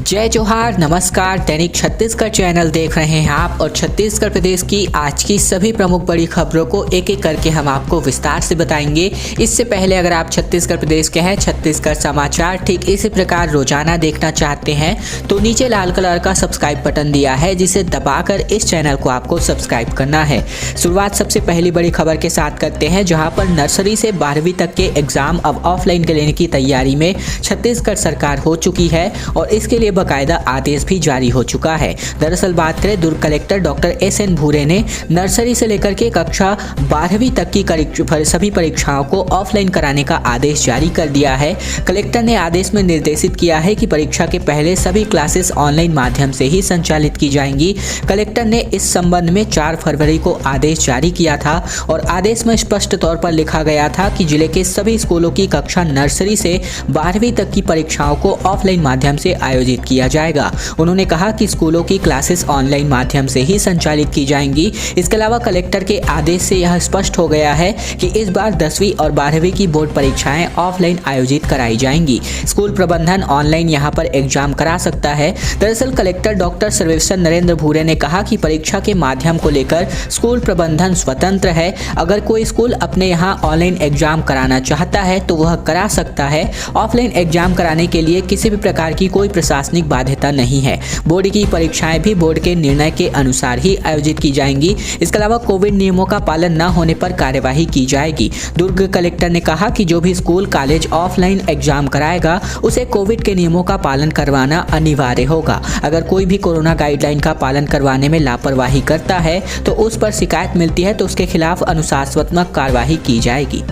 जय जोहार, नमस्कार। दैनिक छत्तीसगढ़ चैनल देख रहे हैं आप और छत्तीसगढ़ प्रदेश की आज की सभी प्रमुख बड़ी खबरों को एक एक करके हम आपको विस्तार से बताएंगे। इससे पहले अगर आप छत्तीसगढ़ प्रदेश के हैं, छत्तीसगढ़ समाचार ठीक इसी प्रकार रोजाना देखना चाहते हैं तो नीचे लाल कलर का सब्सक्राइब बटन दिया है, जिसे दबाकर इस चैनल को आपको सब्सक्राइब करना है। शुरुआत सबसे पहली बड़ी खबर के साथ करते हैं, जहाँ पर नर्सरी से 12वीं तक के एग्जाम अब ऑफलाइन लेने की तैयारी में छत्तीसगढ़ सरकार हो चुकी है और इसके लिए बाकायदा आदेश भी जारी हो चुका है। दरअसल बात करें, दुर्ग कलेक्टर डॉक्टर एस.एन. भूरे ने नर्सरी से लेकर के कक्षा 12वीं तक की सभी परीक्षाओं को ऑफलाइन कराने का आदेश जारी कर दिया है। कलेक्टर ने आदेश में निर्देशित किया है कि परीक्षा के पहले सभी क्लासेस ऑनलाइन माध्यम से ही संचालित की जाएंगी। कलेक्टर ने इस संबंध में 4 फरवरी को आदेश जारी किया था और आदेश में स्पष्ट तौर पर लिखा गया था कि जिले के सभी स्कूलों की कक्षा नर्सरी से 12वीं तक की परीक्षाओं को ऑफलाइन माध्यम से आयोजित किया जाएगा। उन्होंने कहा कि स्कूलों की क्लासेस ऑनलाइन माध्यम से ही संचालित की जाएंगी। इसके अलावा कलेक्टर के आदेश से यह स्पष्ट हो गया है कि इस बार 10वीं और 12वीं की बोर्ड परीक्षाएं ऑफलाइन आयोजित कराई जाएंगी। स्कूल प्रबंधन ऑनलाइन यहां पर एग्जाम करा सकता है। दरअसल कलेक्टर डॉक्टर सर्वेश्वर नरेंद्र भूरे ने कहा कि परीक्षा के माध्यम को लेकर स्कूल प्रबंधन स्वतंत्र है। अगर कोई स्कूल अपने यहां ऑनलाइन एग्जाम कराना चाहता है तो वह करा सकता है। ऑफलाइन एग्जाम कराने के लिए किसी भी प्रकार की कोई प्रशासनिक बाध्यता नहीं है। बोर्ड की परीक्षाएं भी बोर्ड के निर्णय के अनुसार ही आयोजित की जाएंगी। इसके अलावा कोविड नियमों का पालन न होने पर कार्यवाही की जाएगी। दुर्ग कलेक्टर ने कहा कि जो भी स्कूल कॉलेज ऑफलाइन एग्जाम कराएगा उसे कोविड के नियमों का पालन करवाना अनिवार्य होगा। अगर कोई भी कोरोना गाइडलाइन का पालन करवाने में लापरवाही करता है तो उस पर शिकायत मिलती है तो उसके खिलाफ अनुशासनात्मक कार्रवाई की जाएगी।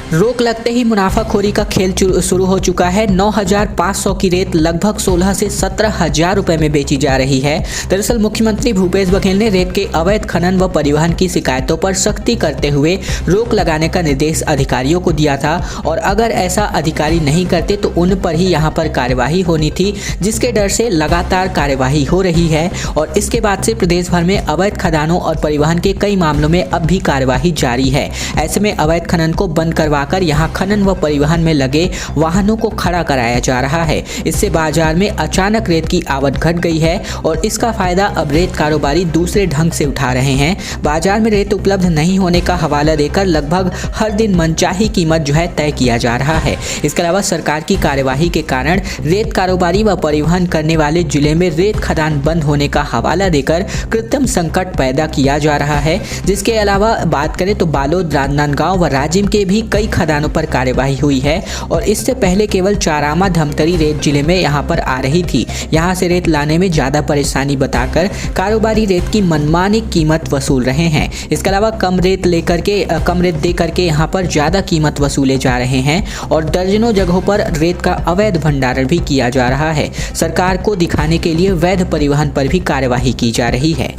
रोक लगते ही मुनाफाखोरी का खेल शुरू हो चुका है। 9,500 की रेत लगभग 16 से 17,000 रुपए में बेची जा रही है। दरअसल मुख्यमंत्री भूपेश बघेल ने रेत के अवैध खनन व परिवहन की शिकायतों पर सख्ती करते हुए रोक लगाने का निर्देश अधिकारियों को दिया था और अगर ऐसा अधिकारी नहीं करते तो उन पर ही यहां पर कार्यवाही होनी थी, जिसके डर से लगातार कार्यवाही हो रही है और इसके बाद से प्रदेश भर में अवैध खदानों और परिवहन के कई मामलों में अब भी कार्यवाही जारी है। ऐसे में अवैध खनन को बंद करवा यहां खनन व परिवहन में लगे वाहनों को खड़ा कराया जा रहा है। इससे बाजार में अचानक रेत की आवक घट गई है और इसका फायदा अब रेत कारोबारी दूसरे ढंग से उठा रहे हैं। बाजार में रेत उपलब्ध नहीं होने का हवाला देकर लगभग हर दिन मनचाही कीमत तय किया जा रहा है। इसके अलावा सरकार की कार्यवाही के कारण रेत कारोबारी व परिवहन करने वाले जिले में रेत खदान बंद होने का हवाला देकर कृत्रिम संकट पैदा किया जा रहा है। जिसके अलावा बात करें तो बालोद, राजनांदगांव व राजिम के भी कई खदानों पर कार्यवाही हुई है और इससे पहले केवल चारामा धमतरी रेत जिले में यहां पर आ रही थी। यहां से रेत लाने में ज्यादा परेशानी बताकर कारोबारी रेत की मनमानी कीमत वसूल रहे हैं। इसके अलावा कम रेत दे करके यहां पर ज्यादा कीमत वसूले जा रहे हैं और दर्जनों जगहों पर रेत का अवैध भंडारण भी किया जा रहा है। सरकार को दिखाने के लिए वैध परिवहन पर भी कार्यवाही की जा रही है।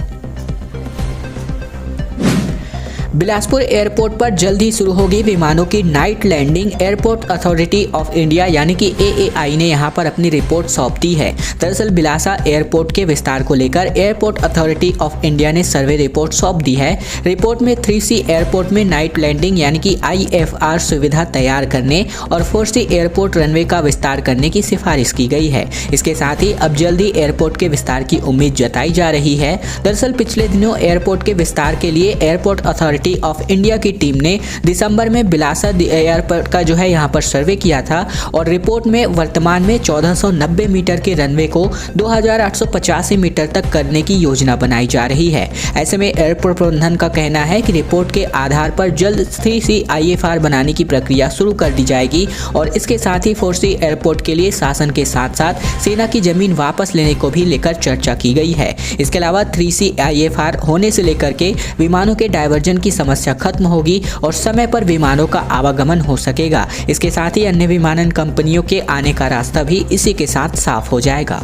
बिलासपुर एयरपोर्ट पर जल्द ही शुरू होगी विमानों की night landing. Airport authority of India यानी कि AAI ने यहां पर अपनी रिपोर्ट सौंप दी है। दरअसल बिलासा एयरपोर्ट के विस्तार को लेकर एयरपोर्ट अथॉरिटी ऑफ इंडिया ने सर्वे रिपोर्ट सौंप दी है। रिपोर्ट में 3C एयरपोर्ट में नाइट लैंडिंग यानी कि IFR सुविधा तैयार करने और 4C एयरपोर्ट रनवे का विस्तार करने की सिफारिश की गई है। इसके साथ ही अब जल्दी एयरपोर्ट के विस्तार की उम्मीद जताई जा रही है। दरअसल पिछले दिनों एयरपोर्ट के विस्तार के लिए एयरपोर्ट अथॉरिटी ऑफ इंडिया की टीम ने दिसंबर में बिलासा एयरपोर्ट का यहाँ पर सर्वे किया था और रिपोर्ट में वर्तमान में 1490 मीटर के रनवे को 2885 मीटर तक करने की योजना बनाई जा रही है। ऐसे में एयरपोर्ट प्रबंधन का कहना है कि रिपोर्ट के आधार पर जल्द 3C IFR बनाने की प्रक्रिया शुरू कर दी जाएगी और इसके साथ ही 4C एयरपोर्ट के लिए शासन के साथ साथ सेना की जमीन वापस लेने को भी लेकर चर्चा की गई है। इसके अलावा 3C IFR होने से लेकर के विमानों के डायवर्जन की समस्या खत्म होगी और समय पर विमानों का आवागमन हो सकेगा। इसके साथ ही अन्य विमानन कंपनियों के आने का रास्ता भी इसी के साथ साफ हो जाएगा।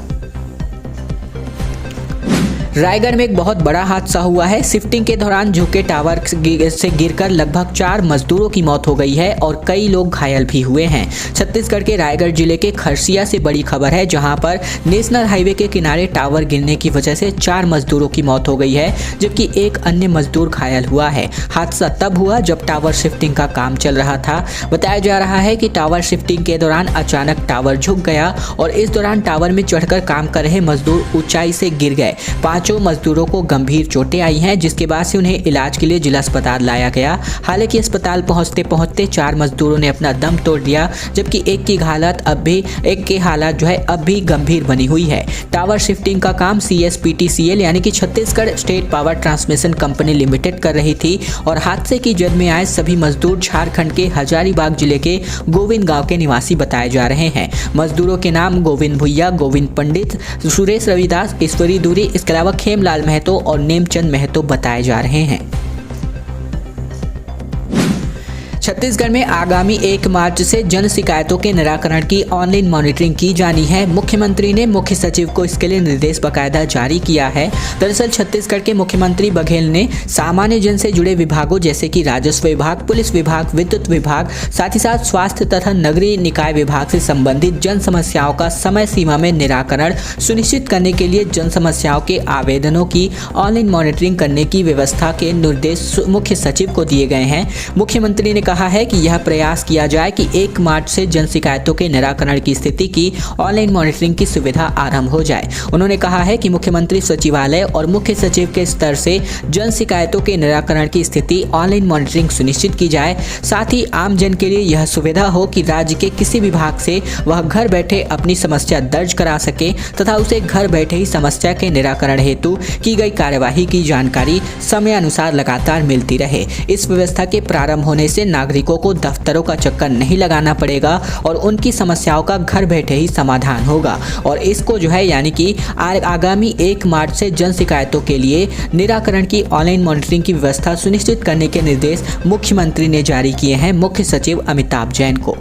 रायगढ़ में एक बहुत बड़ा हादसा हुआ है। शिफ्टिंग के दौरान झुके टावर से गिरकर लगभग 4 मजदूरों की मौत हो गई है और कई लोग घायल भी हुए हैं। छत्तीसगढ़ के रायगढ़ जिले के खरसिया से बड़ी खबर है, जहां पर नेशनल हाईवे के किनारे टावर गिरने की वजह से 4 मजदूरों की मौत हो गई है, जबकि एक अन्य मजदूर घायल हुआ है। हादसा तब हुआ जब टावर शिफ्टिंग का काम चल रहा था। बताया जा रहा है कि टावर शिफ्टिंग के दौरान अचानक टावर झुक गया और इस दौरान टावर में चढ़कर काम कर रहे मजदूर ऊंचाई से गिर गए। 5 मजदूरों को गंभीर चोटें आई हैं, जिसके बाद से उन्हें इलाज के लिए जिला अस्पताल लाया गया। हालांकि अस्पताल पहुंचते पहुंचते 4 मजदूरों ने अपना दम तोड़ दिया, जबकि एक की हालत अब भी गंभीर बनी हुई है। टावर शिफ्टिंग का काम CSPTCL यानी कि Chhattisgarh state power transmission company limited कर रही थी और हादसे की जद में आए सभी मजदूर झारखंड के हजारीबाग जिले के गोविंद गांव के निवासी बताए जा रहे हैं। मजदूरों के नाम गोविंद भुइया, गोविंद पंडित, सुरेश रविदास, ईश्वरी दूरी, इसके अलावा खेमलाल महतो और नेमचंद महतो बताए जा रहे हैं। छत्तीसगढ़ में आगामी 1 मार्च से जन शिकायतों के निराकरण की ऑनलाइन मॉनिटरिंग की जानी है। मुख्यमंत्री ने मुख्य सचिव को इसके लिए निर्देश बाकायदा जारी किया है। दरअसल छत्तीसगढ़ के मुख्यमंत्री बघेल ने सामान्य जन से जुड़े विभागों जैसे कि राजस्व विभाग, पुलिस विभाग, विद्युत विभाग, साथ ही साथ स्वास्थ्य तथा नगरीय निकाय विभाग से संबंधित जन समस्याओं का समय सीमा में निराकरण सुनिश्चित करने के लिए जन समस्याओं के आवेदनों की ऑनलाइन मॉनिटरिंग करने की व्यवस्था के निर्देश मुख्य सचिव को दिए गए हैं। मुख्यमंत्री ने कहा है कि यह प्रयास किया जाए कि 1 मार्च से जन शिकायतों के निराकरण की स्थिति की ऑनलाइन मॉनिटरिंग की सुविधा आरंभ हो जाए। उन्होंने कहा है कि मुख्यमंत्री सचिवालय और मुख्य सचिव के स्तर से जन शिकायतों के निराकरण की स्थिति ऑनलाइन मॉनिटरिंग सुनिश्चित की जाए। साथ ही आम जन के लिए यह सुविधा हो कि राज्य के किसी विभाग से वह घर बैठे अपनी समस्या दर्ज करा सके तथा उसे घर बैठे ही समस्या के निराकरण हेतु की गई कार्यवाही की जानकारी समय अनुसार लगातार मिलती रहे। इस व्यवस्था के प्रारंभ होने से नागरिकों को दफ्तरों का चक्कर नहीं लगाना पड़ेगा और उनकी समस्याओं का घर बैठे ही समाधान होगा। और इसको यानी कि आगामी 1 मार्च से जन शिकायतों के लिए निराकरण की ऑनलाइन मॉनिटरिंग की व्यवस्था सुनिश्चित करने के निर्देश मुख्यमंत्री ने जारी किए हैं मुख्य सचिव अमिताभ जैन को।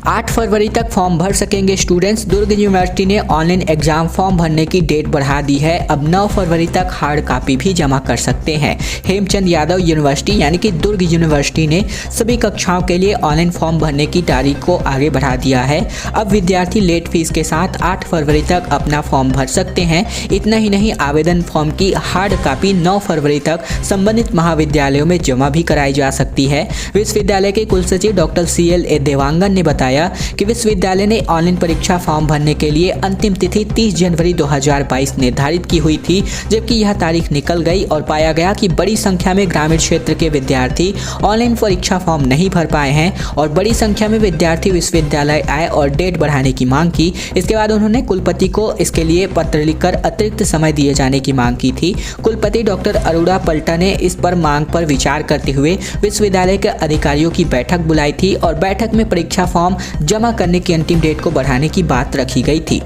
8 फरवरी तक फॉर्म भर सकेंगे स्टूडेंट्स। दुर्ग यूनिवर्सिटी ने ऑनलाइन एग्जाम फॉर्म भरने की डेट बढ़ा दी है। अब 9 फरवरी तक हार्ड कॉपी भी जमा कर सकते हैं। हेमचंद यादव यूनिवर्सिटी यानी कि दुर्ग यूनिवर्सिटी ने सभी कक्षाओं के लिए ऑनलाइन फॉर्म भरने की तारीख को आगे बढ़ा दिया है। अब विद्यार्थी लेट फीस के साथ 8 फरवरी तक अपना फॉर्म भर सकते हैं। इतना ही नहीं, आवेदन फॉर्म की हार्ड कॉपी 9 फरवरी तक संबंधित महाविद्यालयों में जमा भी कराई जा सकती है। विश्वविद्यालय के कुलसचिव डॉक्टर CLA देवांगन ने बताया कि विश्वविद्यालय ने ऑनलाइन परीक्षा फॉर्म भरने के लिए अंतिम तिथि 30 जनवरी 2022 निर्धारित की हुई थी, जबकि यह तारीख निकल गई और पाया गया कि बड़ी संख्या में ग्रामीण क्षेत्र के विद्यार्थी ऑनलाइन परीक्षा फॉर्म नहीं भर पाए हैं और बड़ी संख्या में विद्यार्थी विश्वविद्यालय आए और डेट बढ़ाने की मांग की। इसके बाद उन्होंने कुलपति को इसके लिए पत्र लिखकर अतिरिक्त समय दिए जाने की मांग की थी। कुलपति डॉक्टर अरोड़ा पल्टा ने इस पर मांग पर विचार करते हुए विश्वविद्यालय के अधिकारियों की बैठक बुलाई थी और बैठक में परीक्षा फॉर्म जमा करने की अंतिम डेट को बढ़ाने की बात रखी गई थी।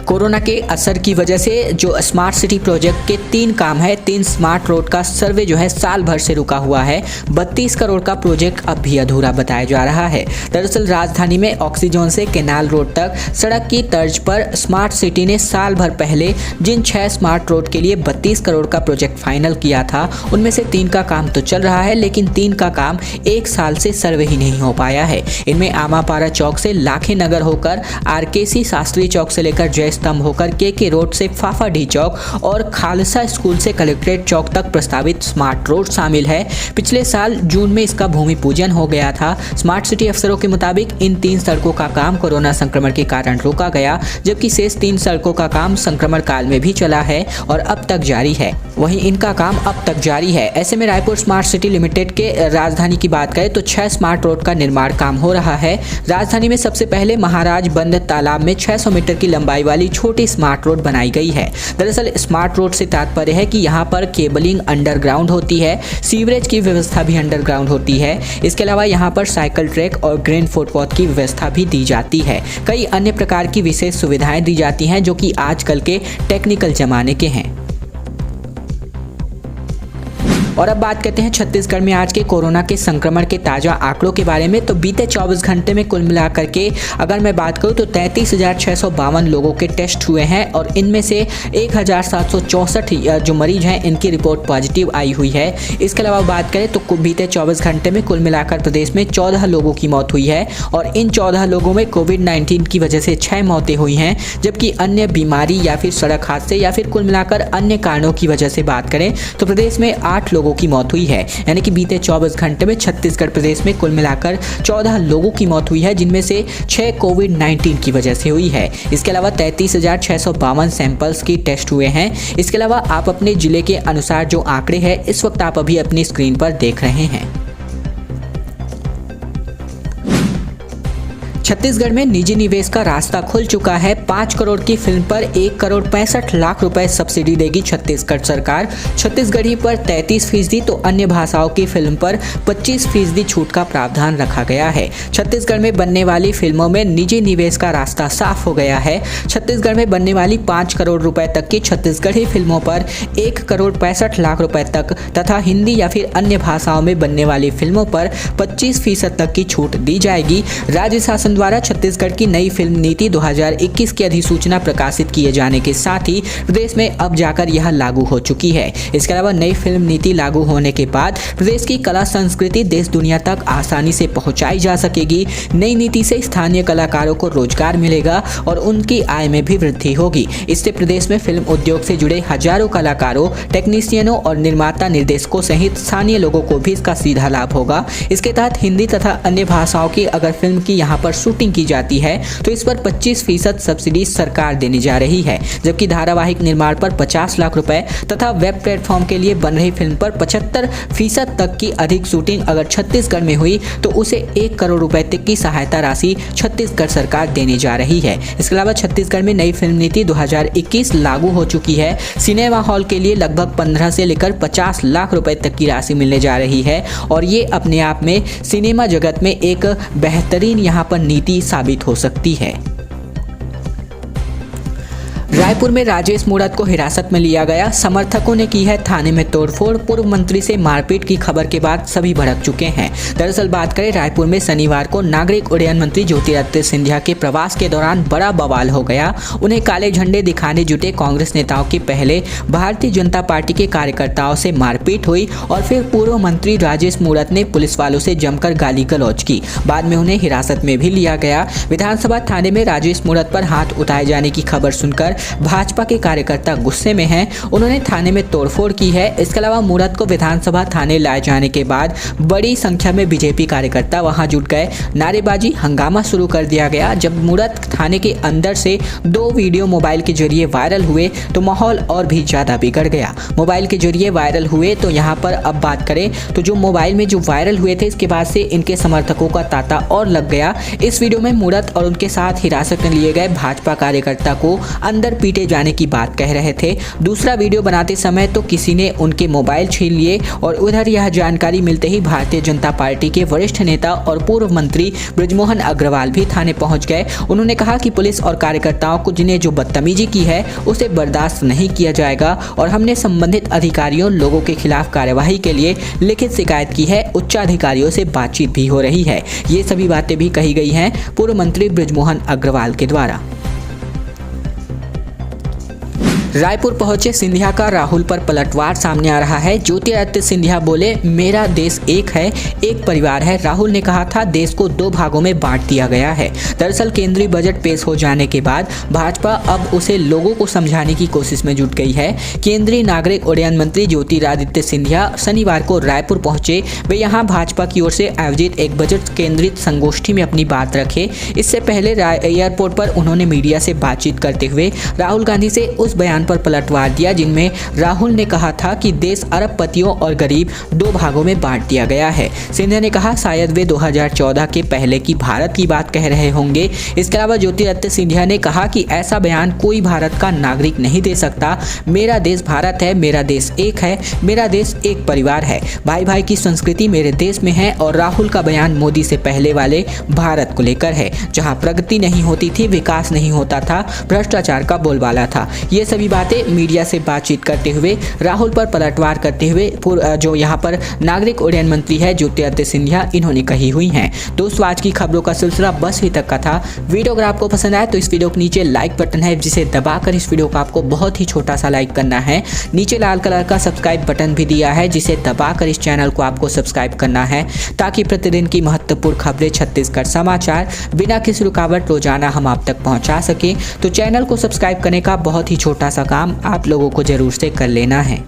कोरोना के असर की वजह से जो स्मार्ट सिटी प्रोजेक्ट के 3 काम है, 3 स्मार्ट रोड का सर्वे साल भर से रुका हुआ है। 32 करोड़ का प्रोजेक्ट अब भी अधूरा बताया जा रहा है। दरअसल राजधानी में ऑक्सीजोन से केनाल रोड तक सड़क की तर्ज पर स्मार्ट सिटी ने साल भर पहले जिन 6 स्मार्ट रोड के लिए 32 करोड़ का प्रोजेक्ट फाइनल किया था, उनमें से 3 का काम तो चल रहा है, लेकिन 3 का काम 1 साल से सर्वे ही नहीं हो पाया है। इनमें आमापारा चौक से लाखे नगर होकर RKC शास्त्री चौक से लेकर जय स्तंभ होकर KK रोड से फाफाडी चौक और खालसा स्कूल से कलेक्ट्रेट चौक तक प्रस्तावित स्मार्ट रोड शामिल है। पिछले साल जून में इसका भूमि पूजन हो गया था। स्मार्ट सिटी अफसरों के मुताबिक इन 3 सड़कों का काम कोरोना संक्रमण के कारण रोका गया, जबकि शेष 3 सड़कों का काम संक्रमण काल में भी चला है और अब तक जारी है। वहीं इनका काम अब तक जारी है। ऐसे में रायपुर स्मार्ट सिटी लिमिटेड के राजधानी की बात करें तो 6 स्मार्ट रोड का निर्माण काम हो रहा है। राजधानी में सबसे पहले महाराज बंद तालाब में 600 मीटर की लंबाई वाली छोटी स्मार्ट रोड बनाई गई है। दरअसल स्मार्ट रोड से तात्पर्य है कि यहाँ पर केबलिंग अंडरग्राउंड होती है, सीवरेज की व्यवस्था भी अंडरग्राउंड होती है। इसके अलावा यहाँ पर साइकिल ट्रैक और ग्रीन फुटपाथ की व्यवस्था भी दी जाती है। कई अन्य प्रकार की विशेष सुविधाएं दी जाती हैं जो कि आजकल के टेक्निकल जमाने के हैं। और अब बात करते हैं छत्तीसगढ़ में आज के कोरोना के संक्रमण के ताजा आंकड़ों के बारे में। तो बीते 24 घंटे में कुल मिलाकर के अगर मैं बात करूं तो 33,652 लोगों के टेस्ट हुए हैं और इनमें से 1,764 जो मरीज हैं इनकी रिपोर्ट पॉजिटिव आई हुई है। इसके अलावा बात करें तो बीते 24 घंटे में कुल मिलाकर प्रदेश में 14 लोगों की मौत हुई है और इन 14 लोगों में कोविड-19 की वजह से 6 मौतें हुई हैं, जबकि अन्य बीमारी या फिर सड़क हादसे या फिर कुल मिलाकर अन्य कारणों की वजह से बात करें तो प्रदेश में 8 लोगों की मौत हुई है। यानी कि बीते 24 घंटे में छत्तीसगढ़ प्रदेश में कुल मिलाकर 14 लोगों की मौत हुई है, जिनमें से 6 कोविड-19 की वजह से हुई है। इसके अलावा 33,652 सैंपल्स की टेस्ट हुए हैं। इसके अलावा आप अपने जिले के अनुसार जो आंकड़े हैं इस वक्त आप अभी अपनी स्क्रीन पर देख रहे हैं। छत्तीसगढ़ में निजी निवेश का रास्ता खुल चुका है। 5 करोड़ की फिल्म पर 1 करोड़ 65 लाख रुपए सब्सिडी देगी छत्तीसगढ़ सरकार। छत्तीसगढ़ी पर 33% तो अन्य भाषाओं की फिल्म पर 25% छूट का प्रावधान रखा गया है। छत्तीसगढ़ में बनने वाली फिल्मों में निजी निवेश का रास्ता साफ हो गया है। छत्तीसगढ़ में बनने वाली 5 करोड़ रुपए तक की छत्तीसगढ़ी फिल्मों पर 1 करोड़ 65 लाख रुपए तक तथा हिंदी या फिर अन्य भाषाओं में बनने वाली फिल्मों पर 25% तक की छूट दी जाएगी। राज्य शासन द्वारा छत्तीसगढ़ की नई फिल्म नीति 2021 की अधिसूचना प्रकाशित किए जाने के साथ ही प्रदेश में अब जाकर यह लागू हो चुकी है। इसके अलावा नई फिल्म नीति लागू होने के बाद प्रदेश की कला संस्कृति देश दुनिया तक आसानी से पहुंचाई जा सकेगी। नई नीति से स्थानीय कलाकारों को रोजगार मिलेगा और उनकी आय में भी वृद्धि होगी। इससे प्रदेश में फिल्म उद्योग से जुड़े हजारों कलाकारों, टेक्नीशियनों और निर्माता निर्देशकों सहित स्थानीय लोगों को भी इसका सीधा लाभ होगा। इसके तहत हिंदी तथा अन्य भाषाओं की अगर फिल्म की यहाँ पर शूटिंग की जाती है तो इस पर 25% सब्सिडी सरकार देने जा रही है, जबकि धारावाहिक निर्माण पर 50 लाख रुपए तथा वेब प्लेटफॉर्म के लिए बन रही फिल्म पर 75% तक की अधिक शूटिंग अगर छत्तीसगढ़ में हुई तो उसे 1 करोड़ रुपए तक की सहायता राशि छत्तीसगढ़ सरकार देने जा रही है। इसके अलावा छत्तीसगढ़ में नई फिल्म नीति 2021 लागू हो चुकी है। सिनेमा हॉल के लिए लगभग 15 से लेकर 50 लाख रुपए तक की राशि मिलने जा रही है और ये अपने आप में सिनेमा जगत में एक बेहतरीन यहाँ पर नीति साबित हो सकती है। रायपुर में राजेश मूणत को हिरासत में लिया गया। समर्थकों ने की है थाने में तोड़फोड़। पूर्व मंत्री से मारपीट की खबर के बाद सभी भड़क चुके हैं। दरअसल बात करें रायपुर में शनिवार को नागरिक उड्डयन मंत्री ज्योतिरादित्य सिंधिया के प्रवास के दौरान बड़ा बवाल हो गया। उन्हें काले झंडे दिखाने जुटे कांग्रेस नेताओं की पहले भारतीय जनता पार्टी के कार्यकर्ताओं से मारपीट हुई और फिर पूर्व मंत्री राजेश मूणत ने पुलिस वालों से जमकर गाली गलौज की। बाद में उन्हें हिरासत में भी लिया गया। विधानसभा थाने में राजेश मूणत पर हाथ उठाए जाने की खबर सुनकर भाजपा के कार्यकर्ता गुस्से में हैं। उन्होंने थाने में तोड़फोड़ की है। इसके अलावा मूणत को विधानसभा थाने लाए जाने के बाद बड़ी संख्या में बीजेपी कार्यकर्ता वहां जुट गए। नारेबाजी, हंगामा शुरू कर दिया गया। जब मूणत थाने के अंदर से 2 वीडियो मोबाइल के जरिए वायरल हुए तो माहौल और भी ज्यादा बिगड़ गया। मोबाइल के जरिए वायरल हुए तो यहाँ पर अब बात करें तो जो मोबाइल में जो वायरल हुए थे इसके बाद से इनके समर्थकों का तांता और लग गया। इस वीडियो में मूणत और उनके साथ हिरासत में लिए गए भाजपा कार्यकर्ता को अंदर पीटे जाने की बात कह रहे थे। दूसरा वीडियो बनाते समय तो किसी ने उनके मोबाइल छीन लिए और उधर यह जानकारी मिलते ही भारतीय जनता पार्टी के वरिष्ठ नेता और पूर्व मंत्री बृजमोहन अग्रवाल भी थाने पहुंच गए। उन्होंने कहा कि पुलिस और कार्यकर्ताओं को जिन्हें जो बदतमीजी की है उसे बर्दाश्त नहीं किया जाएगा और हमने संबंधित अधिकारियों लोगों के खिलाफ कार्यवाही के लिए लिखित शिकायत की है। उच्चाधिकारियों से बातचीत भी हो रही है। ये सभी बातें भी कही गई हैं पूर्व मंत्री बृजमोहन अग्रवाल के द्वारा। रायपुर पहुंचे सिंधिया का राहुल पर पलटवार सामने आ रहा है। ज्योतिरादित्य सिंधिया बोले, मेरा देश एक है, एक परिवार है। राहुल ने कहा था देश को 2 भागों में बांट दिया गया है। दरअसल केंद्रीय बजट पेश हो जाने के बाद भाजपा अब उसे लोगों को समझाने की कोशिश में जुट गई है। केंद्रीय नागरिक उड्डयन मंत्री ज्योतिरादित्य सिंधिया शनिवार को रायपुर पहुंचे। वे यहां भाजपा की ओर से आयोजित एक बजट केंद्रित संगोष्ठी में अपनी बात रखे। इससे पहले एयरपोर्ट पर उन्होंने मीडिया से बातचीत करते हुए राहुल गांधी से उस बयान पर पलटवार दिया जिनमें राहुल ने कहा था कि देश अरबपतियों और गरीब 2 भागों में बांट दिया गया है। सिंधिया ने कहा शायद वे 2014 के पहले की भारत की बात कह रहे होंगे। इसके अलावा ज्योतिरादित्य सिंधिया ने कहा कि ऐसा बयान कोई भारत का नागरिक नहीं दे सकता। मेरा देश भारत है, मेरा देश एक है, मेरा देश एक परिवार है। भाई भाई की संस्कृति मेरे देश में है और राहुल का बयान मोदी से पहले वाले भारत को लेकर है, जहां प्रगति नहीं होती थी, विकास नहीं होता था, भ्रष्टाचार का बोलबाला था। ये सभी बातें मीडिया से बातचीत करते हुए राहुल पर पलटवार करते हुए जो यहाँ पर नागरिक उड्डयन मंत्री है ज्योतिरादित्य सिंधिया, इन्होंने कही हुई हैं। दोस्तों, आज की खबरों का सिलसिला बस ही तक का था। वीडियो अगर आपको पसंद आए तो इस वीडियो के नीचे लाइक बटन है, जिसे दबाकर इस वीडियो को आपको बहुत ही छोटा सा लाइक करना है। नीचे लाल कलर का सब्सक्राइब बटन भी दिया है, जिसे दबाकर इस चैनल को आपको सब्सक्राइब करना है, ताकि प्रतिदिन की महत्वपूर्ण खबरें, छत्तीसगढ़ समाचार बिना किसी रुकावट रोजाना हम आप तक पहुंचा सके। तो चैनल को सब्सक्राइब करने का बहुत ही छोटा सा काम आप लोगों को जरूर से कर लेना है।